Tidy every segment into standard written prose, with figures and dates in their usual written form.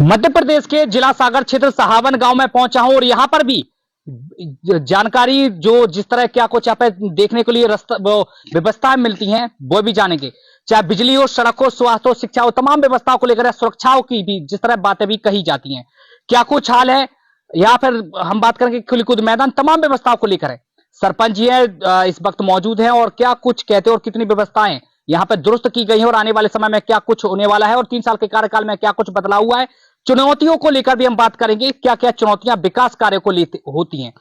मध्य प्रदेश के जिला सागर क्षेत्र सहावन गांव में पहुंचा हूं और यहां पर भी जानकारी जो जिस तरह क्या कुछ यहाँ पे देखने के लिए व्यवस्थाएं मिलती हैं वो भी जानेंगे। चाहे बिजली हो, सड़क हो, स्वास्थ्य हो, शिक्षा हो, तमाम व्यवस्थाओं को लेकर सुरक्षाओं की भी जिस तरह बातें भी कही जाती हैं, क्या कुछ हाल है यहाँ पर हम बात करेंगे। खेलकूद मैदान तमाम व्यवस्थाओं को लेकर है। सरपंच जी है इस वक्त मौजूद है और क्या कुछ कहते हैं और कितनी व्यवस्थाएं यहाँ पर दुरुस्त की गई है और आने वाले समय में क्या कुछ होने वाला है और 3 साल के कार्यकाल में क्या कुछ बदलाव हुआ है। चुनौतियों को लेकर भी हम बात करेंगे, क्या क्या चुनौतियां विकास कार्य को लेते होती हैं।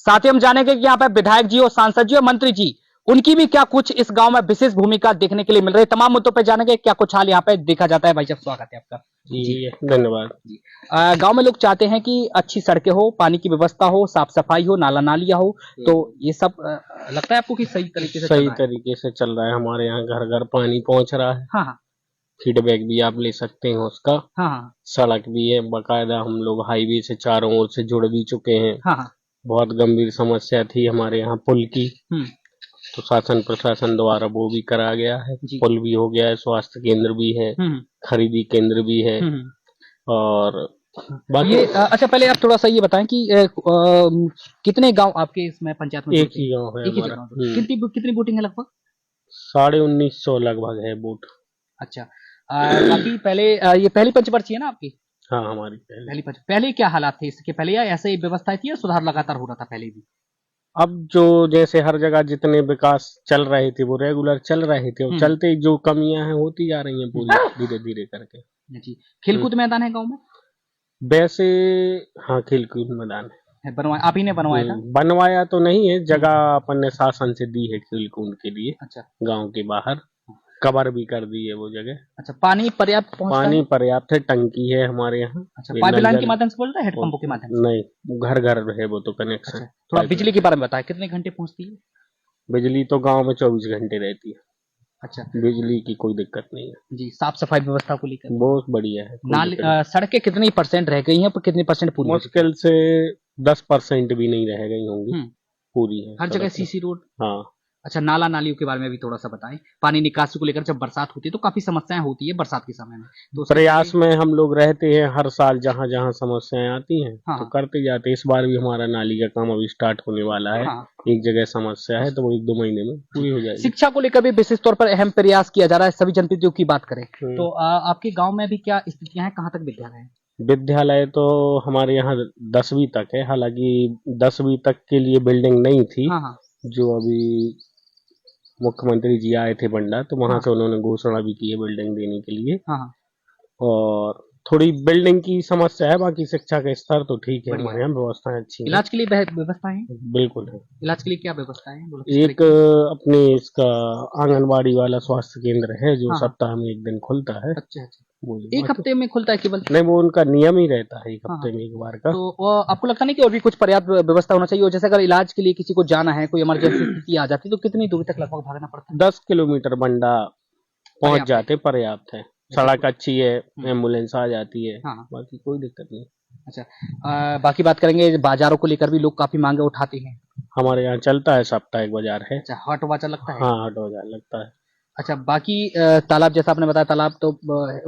साथ ही हम जानेंगे कि यहाँ पर विधायक जी और सांसद जी और मंत्री जी उनकी भी क्या कुछ इस गांव में विशेष भूमिका देखने के लिए मिल रही है। तमाम मुद्दों पर जानेंगे क्या कुछ हाल यहाँ पे देखा जाता है। भाई साहब स्वागत है आपका। जी धन्यवाद जी। गांव में लोग चाहते हैं कि अच्छी सड़कें हो, पानी की व्यवस्था हो, साफ सफाई हो, नाला नालियां हो, तो ये सब लगता है आपको कि सही तरीके से चल रहा है। हमारे यहाँ घर घर पानी पहुंच रहा है। हाँ हाँ, फीडबैक भी आप ले सकते हैं उसका। हाँ हाँ, सड़क भी है बकायदा, हम लोग हाईवे से चारों ओर से जुड़ भी चुके हैं। हाँ हाँ, बहुत गंभीर समस्या थी हमारे यहाँ पुल की, तो शासन प्रशासन द्वारा वो भी करा गया है। पुल भी हो गया है, स्वास्थ्य केंद्र भी है, खरीदी केंद्र भी है। और बाकी ये अच्छा पहले आप थोड़ा सा ये बताएं कि कितने गांव आपके इसमें पंचायत में? एक ही गांव है हमारा। कितनी वोटिंग है लगभग? 1950 लगभग है वोट। अच्छा, बाकी पहले ये पहली पंचवर्षीय है ना आपकी? हाँ हमारी पहले क्या हालात थे इसके पहले, या ऐसे ही व्यवस्था थी या सुधार लगातार हो रहा था पहले भी? अब जो जैसे हर जगह जितने विकास चल रहे थे वो रेगुलर चल रहे थे और चलते जो कमियां हैं होती जा रही हैं पूरी धीरे धीरे करके। जी, खेलकूद मैदान है गांव में? वैसे हाँ खेलकूद मैदान है। बनवाया आप ही ने बनवाया था? बनवाया तो नहीं है, जगह अपन ने शासन से दी है खेलकूद के लिए। अच्छा, गांव के बाहर कवर भी कर दी है वो जगह। अच्छा, पानी पर्याप्त पहुंचता है? पानी पर्याप्त है, टंकी है हमारे यहाँ। अच्छा, पाइपलाइन के माध्यम से बोल रहे हैं, हेडपंपों के माध्यम से? नहीं, घर घर है वो तो कनेक्शन। अच्छा, थोड़ा बिजली के बारे में बताएं, कितने घंटे पहुंचती है? बिजली तो गांव में 24 घंटे रहती है। अच्छा, बिजली की कोई दिक्कत नहीं है जी। साफ सफाई व्यवस्था को लेकर बहुत बढ़िया है। सड़कें कितनी % रह गई हैं, कितनी % पूरी? मुश्किल से 10% भी नहीं रह गई होंगी, पूरी है हर जगह सीसी रोड। हाँ। अच्छा, नाला नालियों के बारे में भी थोड़ा सा बताएं। पानी निकासी को लेकर जब बरसात होती है तो काफी समस्याएं होती है बरसात के समय में, तो प्रयास में हम लोग रहते हैं हर साल, जहाँ जहाँ समस्याएं आती हैं तो करते जाते हैं। इस बार भी हमारा नाली का काम अभी स्टार्ट होने वाला है। एक जगह समस्या है तो वो 1-2 महीने में पूरी हो जाएगी। शिक्षा को लेकर भी विशेष तौर पर अहम प्रयास किया जा रहा है। सभी जनप्रतिनिधियों की बात करें तो आपके गाँव में भी क्या स्थितियां हैं, कहाँ तक विद्यालय है? विद्यालय तो हमारे यहाँ 10वीं तक है, हालांकि 10वीं तक के लिए बिल्डिंग नहीं थी। जो अभी मुख्यमंत्री जी आए थे बंडा, तो वहां से उन्होंने घोषणा भी की है बिल्डिंग देने के लिए। और थोड़ी बिल्डिंग की समस्या है, बाकी शिक्षा का स्तर तो ठीक है हमारे यहाँ, व्यवस्थाएं अच्छी हैं। इलाज के लिए व्यवस्था है? बिल्कुल है। इलाज के लिए क्या व्यवस्था है? एक अपने इसका आंगनबाड़ी वाला स्वास्थ्य केंद्र है जो सप्ताह में 1 दिन खुलता है। अच्छा, एक हफ्ते में खुलता है केवल? नहीं, वो उनका नियम ही रहता है 1 हफ्ते में 1 बार का। तो आपको लगता नहीं कि और भी कुछ पर्याप्त व्यवस्था होना चाहिए? जैसे अगर इलाज के लिए किसी को जाना है, कोई इमरजेंसी स्थिति आ जाती है तो कितनी दूरी तक लगभग भागना पड़ता है? 10 किलोमीटर बंडा पहुंच जाते, पर्याप्त है। सड़क अच्छी है, एम्बुलेंस आ जाती है, बाकी कोई दिक्कत नहीं। अच्छा, बाकी बात करेंगे बाजारों को लेकर भी लोग काफी मांगे उठाते हैं। हमारे यहाँ चलता है साप्ताहिक बाजार है। अच्छा, हाट बाजार लगता है? हाँ, हाट बाजार लगता है। अच्छा, बाकी तालाब जैसा आपने बताया, तालाब तो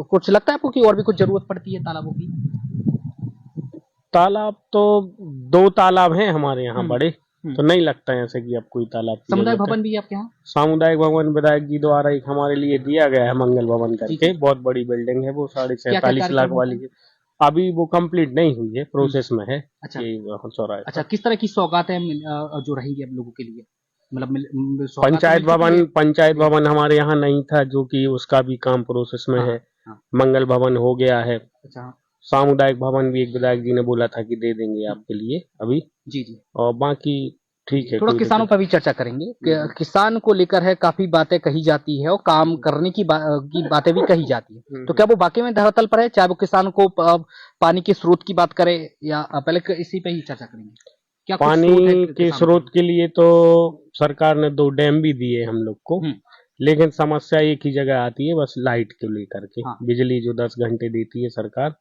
कुछ लगता है आपको कि और भी कुछ जरूरत पड़ती है तालाबों की? तालाब तो 2 तालाब हैं हमारे यहाँ बड़े, तो नहीं लगता है ऐसे कि अब कोई तालाब। समुदाय भवन भी आपके यहाँ? सामुदायिक भवन विधायक जी द्वारा एक हमारे लिए दिया गया है, मंगल भवन करके। बहुत बड़ी बिल्डिंग है वो, 47.5 लाख वाली। अभी वो कंप्लीट नहीं हुई है, प्रोसेस में है। अच्छा, किस तरह की सौगातें जो रहेंगी अब लोगों के लिए? मतलब पंचायत भवन हमारे यहाँ नहीं था, जो कि उसका भी काम प्रोसेस में है। मंगल भवन हो गया है। अच्छा, सामुदायिक भवन भी एक विधायक जी ने बोला था कि दे देंगे आपके लिए अभी। जी। और बाकी ठीक है। थोड़ा किसानों पर भी चर्चा करेंगे। किसान को लेकर है काफी बातें कही जाती है और काम करने की बातें भी कही जाती है, तो क्या वो वाकई में धरातल पर है? चाहे वो किसान को पानी के स्रोत की बात करे, या पहले इसी पे ही चर्चा करेंगे? क्या पानी के स्रोत के लिए तो सरकार ने 2 डैम भी दिए हम लोग को, लेकिन समस्या एक ही जगह आती है, बस लाइट को लेकर के। बिजली जो 10 घंटे देती है सरकार,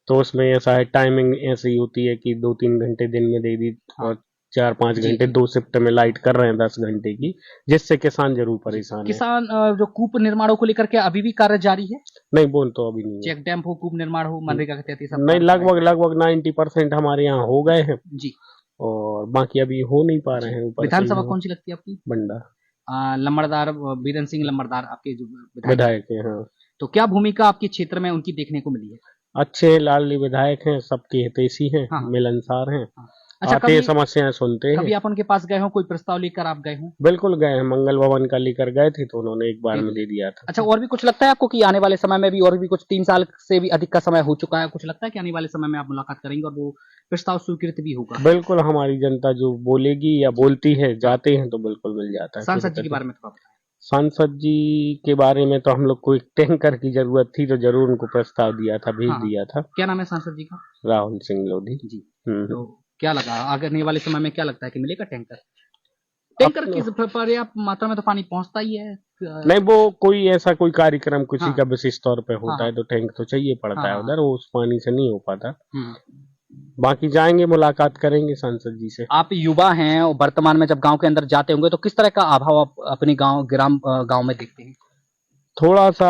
तो उसमें ऐसा है, टाइमिंग ऐसी होती है कि 2-3 घंटे दिन में दे दी और 4-5 घंटे 2 शिफ्ट में लाइट कर रहे हैं 10 घंटे की, जिससे किसान जरूर परेशान है। किसान जो कूप निर्माणों को लेकर के अभी भी कार्य जारी है? नहीं, बोन तो अभी नहीं है। चेक डैम हो, कूप निर्माण हो, मनरेगा के तहत ये सब नहीं, काम लगभग 90% हमारे यहाँ हो गए हैं जी। और बाकी अभी हो नहीं पा रहे हैं। ऊपर से विधानसभा ही कौन सी लगती है आपकी? बंडा लंबरदार बीरन सिंह लंबरदार आपके जो विधायक विधायक है। हाँ, तो क्या भूमिका आपके क्षेत्र में उनकी देखने को मिली है? अच्छे लाडली विधायक हैं, सबके हितैषी हैं, हाँ। मिलनसार हैं, हाँ। अच्छा, आते हैं, समस्याएं सुनते कभी हैं। आप उनके पास गए हो, कोई प्रस्ताव लेकर आप गए हो? बिल्कुल गए हैं, मंगल भवन का लेकर गए थे तो उन्होंने एक बार में दे दिया था। अच्छा, और भी कुछ लगता है आपको कि आने वाले समय में भी और भी कुछ 3 साल से भी अधिक का समय हो चुका है, कुछ लगता है कि आने वाले समय में आप मुलाकात करेंगे और वो प्रस्ताव स्वीकृत भी होगा? बिल्कुल, हमारी जनता जो बोलेगी या बोलती है, जाते हैं तो बिल्कुल मिल जाता है। सांसद जी के बारे में थोड़ा बताएं। सांसद जी के बारे में तो हम लोग को एक टैंकर की जरूरत थी तो जरूर उनको प्रस्ताव दिया था, भेज दिया था। क्या नाम है सांसद जी का? राहुल सिंह लोधी जी। तो क्या लगा आने वाले समय में, क्या लगता है कि मिलेगा टैंकर? किस पर्याप्त मात्रा में तो पानी पहुंचता ही है? नहीं, वो कोई ऐसा कोई कार्यक्रम किसी का विशेष तौर पे होता है तो टैंक तो चाहिए पड़ता है उधर, वो उस पानी से नहीं हो पाता। बाकी जाएंगे, मुलाकात करेंगे सांसद जी से। आप युवा हैं और वर्तमान में जब गांव के अंदर जाते होंगे तो किस तरह का अभाव आप अपने गांव में देखते हैं? थोड़ा सा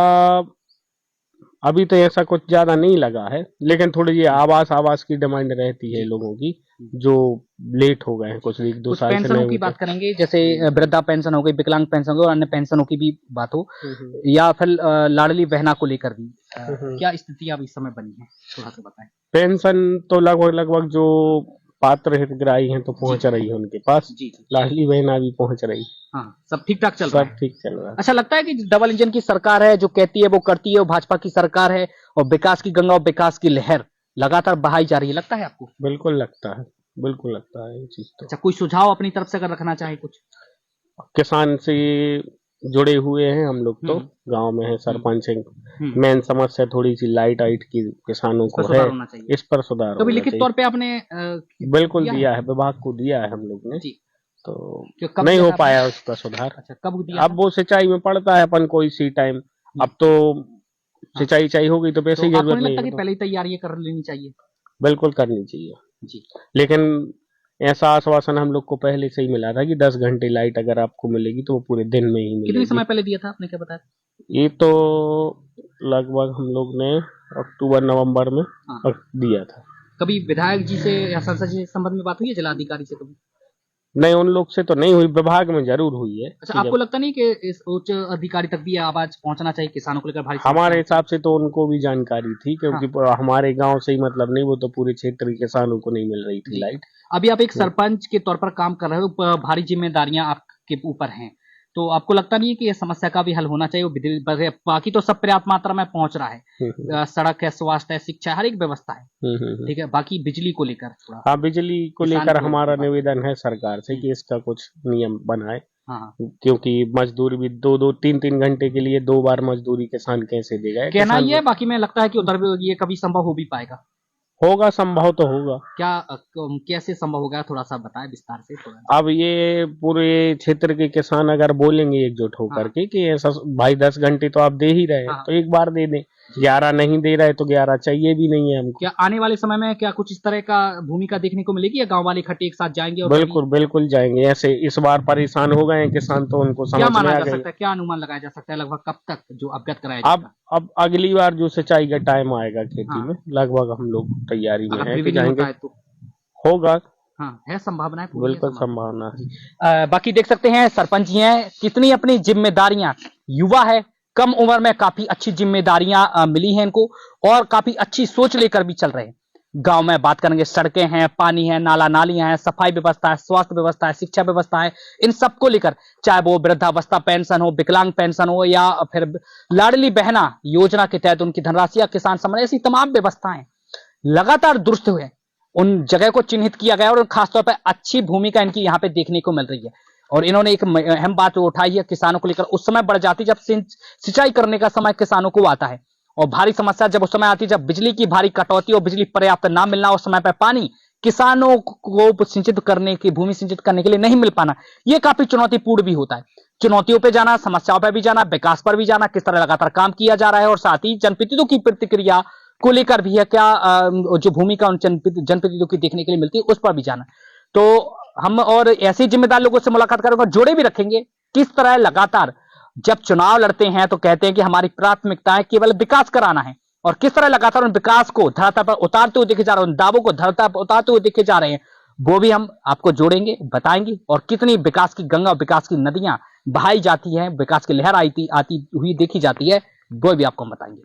अभी तो ऐसा कुछ ज्यादा नहीं लगा है, लेकिन थोड़ी ये आवास की डिमांड रहती है लोगों की, जो लेट हो गए हैं कुछ 1-2 साल से। पेंशनों की बात करेंगे, जैसे वृद्धा पेंशन हो गई, विकलांग पेंशन हो गई और अन्य पेंशनों की भी बात हो, या फिर लाडली बहना को लेकर भी क्या स्थिति अब इस समय बनी है, थोड़ा सा बताएं। पेंशन तो लगभग जो पात्र हितग्राही हैं तो पहुंच रही है उनके पास। जी। लाडली बहना भी पहुंच रही। हाँ, सब ठीक ठाक चल रहा है। सब ठीक चल रहा है। अच्छा, लगता है कि डबल इंजन की सरकार है, जो कहती है वो करती है, वो भाजपा की सरकार है और विकास की गंगा और विकास की लहर लगातार बहाई जा रही है, लगता है आपको? बिल्कुल लगता है, बिल्कुल लगता है ये चीज तो। अच्छा, कोई सुझाव अपनी तरफ से अगर रखना चाहे कुछ? किसान से जुड़े हुए हैं हम लोग, तो गांव में है, सरपंच है, मेन समस्या थोड़ी सी लाइट की किसानों को है, इस पर सुधार तो लिखित तौर पे आपने बिल्कुल दिया है, विभाग को दिया है हम लोग ने, तो नहीं हो पाया उसका सुधार। अच्छा, कब दिया? अब वो सिंचाई में पड़ता है अपन को इसी टाइम, अब तो सिंचाई हो गई तो पैसे की जरूरत नहीं है, पहले ही तैयारी कर लेनी चाहिए। बिल्कुल करनी चाहिए जी। लेकिन ऐसा आश्वासन हम लोग को पहले से ही मिला था कि 10 घंटे लाइट अगर आपको मिलेगी तो वो पूरे दिन में ही मिलेगी। कितने समय पहले दिया था आपने, क्या बताया? ये तो लगभग हम लोग ने अक्टूबर नवंबर में दिया था। कभी विधायक जी से या सांसद जी से संबंध में बात हुई है, जिलाधिकारी से कभी? नहीं, उन लोग से तो नहीं हुई, विभाग में जरूर हुई है। अच्छा, आपको लगता नहीं कि इस उच्च अधिकारी तक भी आवाज पहुंचना चाहिए किसानों को लेकर? भारी हमारे हिसाब से तो उनको भी जानकारी थी, क्योंकि हमारे गांव से ही मतलब नहीं, वो तो पूरे क्षेत्र के किसानों को नहीं मिल रही थी लाइट। अभी आप एक सरपंच के तौर पर काम कर रहे हो, भारी जिम्मेदारियां आपके ऊपर हैं, तो आपको लगता नहीं है कि यह समस्या का भी हल होना चाहिए? बाकी तो सब पर्याप्त मात्रा में पहुंच रहा है, सड़क है, स्वास्थ्य है, शिक्षा है, हर एक व्यवस्था है, ठीक है। बाकी बिजली को लेकर थोड़ा, हाँ, बिजली को लेकर हमारा निवेदन है सरकार से कि इसका कुछ नियम बनाए। हाँ, क्योंकि मजदूरी भी 2-2, 3-3 घंटे के लिए 2 बार मजदूरी किसान कैसे देगा? कहना ही है, बाकी में लगता है कि उधर ये कभी संभव हो भी पाएगा। होगा, संभव तो होगा। क्या कैसे संभव होगा, थोड़ा सा बताएं विस्तार से थोड़ा। अब ये पूरे क्षेत्र के किसान अगर बोलेंगे एकजुट होकर के कि ऐसा भाई 10 घंटे तो आप दे ही रहे हैं, तो एक बार दे दें। 11 नहीं दे रहे तो 11 चाहिए भी नहीं है हमको। क्या आने वाले समय में क्या कुछ इस तरह का भूमिका देखने को मिलेगी या गांव वाले इकट्ठे एक साथ जाएंगे? और बिल्कुल जाएंगे। ऐसे इस बार परेशान हो गए हैं किसान, तो उनको समझ में आ गया। क्या अनुमान लगाया जा सकता है लगभग कब तक जो अवगत कराया जाएगा? अब अगली बार जो सिंचाई का टाइम आएगा खेती में, लगभग हम लोग तैयारी में है कि जाएंगे। तो होगा, हाँ, है संभावना, बिल्कुल संभावना है। बाकी देख सकते हैं सरपंच जी हैं, कितनी अपनी जिम्मेदारियां, युवा है, कम उम्र में काफी अच्छी जिम्मेदारियां मिली हैं इनको और काफी अच्छी सोच लेकर भी चल रहे हैं। गांव में बात करेंगे, सड़कें हैं, पानी है, नाला नालियां हैं, सफाई व्यवस्था है, स्वास्थ्य व्यवस्था है, शिक्षा व्यवस्था है, इन सबको लेकर, चाहे वो वृद्धावस्था पेंशन हो, विकलांग पेंशन हो या फिर लाडली बहना योजना के तहत उनकी धनराशि या किसान सम्मान, ऐसी तमाम व्यवस्थाएं लगातार दुरुस्त हुए, उन जगह को चिन्हित किया गया और खासतौर पर अच्छी भूमिका इनकी यहाँ पे देखने को मिल रही है। और इन्होंने एक अहम बात उठाई है किसानों को लेकर। उस समय बढ़ जाती जब सिंचाई करने का समय किसानों को आता है, और भारी समस्या जब उस समय आती जब बिजली की भारी कटौती और बिजली पर्याप्त ना मिलना और समय पर पानी किसानों को सिंचित करने की, भूमि सिंचित करने के लिए नहीं मिल पाना, यह काफी चुनौतीपूर्ण भी होता है। चुनौतियों पे जाना, समस्याओं पर भी जाना, विकास पर भी जाना, किस तरह लगातार काम किया जा रहा है और साथ ही जनप्रतिनिधियों की प्रतिक्रिया को लेकर भी है, क्या जो भूमिका उन जनप्रतिनिधियों की देखने के लिए मिलती है उस पर भी जाना। तो हम और ऐसे जिम्मेदार लोगों से मुलाकात करेंगे, जोड़े भी रखेंगे किस तरह लगातार जब चुनाव लड़ते हैं तो कहते हैं कि हमारी प्राथमिकता केवल विकास कराना है, और किस तरह लगातार उन विकास को धरातल पर उतारते हुए देखे जा रहे हैं, उन दावों को धरातल पर उतारते हुए देखे जा रहे हैं, वो भी हम आपको जोड़ेंगे, बताएंगे। और कितनी विकास की गंगा, विकास की नदियां बहाई जाती है, विकास की लहर आती हुई देखी जाती है, वो भी आपको हम बताएंगे।